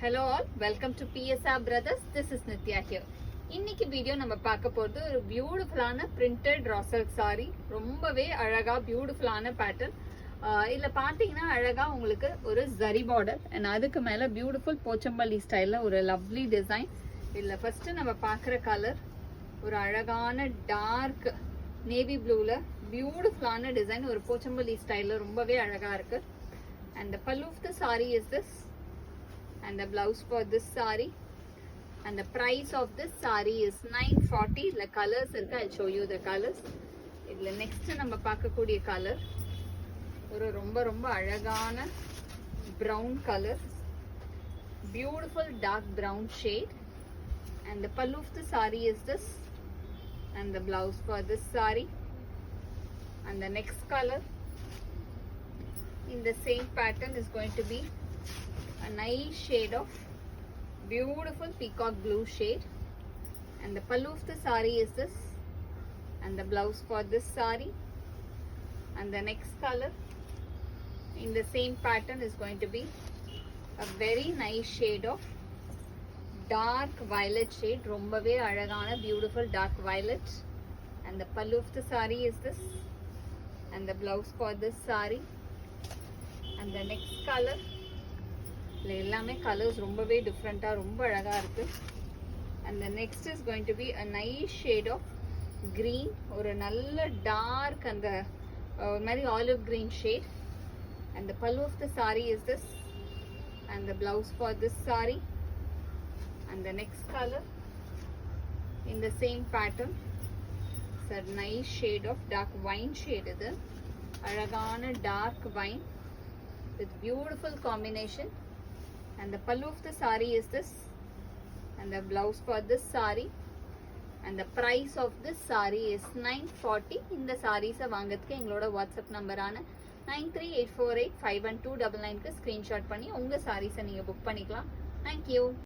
Hello all, welcome to PSR Brothers. This is Nitya here. இன்னைக்கு video நம்ம பார்க்க போறது ஒரு பியூட்டிஃபுல்லான பிரிண்டட் ராசல் சாரி. ரொம்பவே அழகா பியூட்டிஃபுல்லான பேட்டர்ன். இதுல பாத்தீங்கன்னா அழகா உங்களுக்கு ஒரு ஜரி பார்டர் அண்ட் அதுக்கு மேல பியூட்டிஃபுல் போச்சம்பள்ளி ஸ்டைல்ல ஒரு லவ்லி டிசைன். இதுல ஃபர்ஸ்ட் நம்ம பார்க்குற கலர் ஒரு அழகான டார்க் நேவி ப்ளூல பியூட்டிஃபுல்லான டிசைன், ஒரு போச்சம்பள்ளி ஸ்டைல்ல ரொம்பவே அழகா இருக்கு. And the pallu of the saree is this, and the blouse for this saree, and the price of this saree is 940. The colors irukku, I'll show you the colors. idla next நம்ம பார்க்கக்கூடிய color ஒரு ரொம்ப அழகான brown color, beautiful dark brown shade, and the pallu of the saree is this, and the blouse for this saree. And the next color in the same pattern is going to be a nice shade of beautiful peacock blue shade, and the pallu of the saree is this, and the blouse for this saree. And the next color in the same pattern is going to be a very nice shade of dark violet shade, rombave alagana beautiful dark violet, and the pallu of the saree is this, and the blouse for this saree. And the next color எல்லாமே colours ரொம்பவே டிஃப்ரெண்டா ரொம்ப அழகா இருக்கு. And the next is going to be a nice shade of green, ஒரு நல்ல dark அந்த ஒரு மாதிரி olive green shade, and the pallu of the saree is this, and the blouse for this saree. And the next color in the same pattern is a nice shade of dark wine shade. இது அழகான dark wine with beautiful combination, and the pallu of the saree is this, and the blouse for this saree. And the price of this saree is 940. இந்த sarees வாங்கிறதுக்கு எங்களோட WhatsApp நம்பரான 9384851299க்கு screenshot பண்ணி உங்க sarees நீங்க book பண்ணிக்கலாம். Thank you.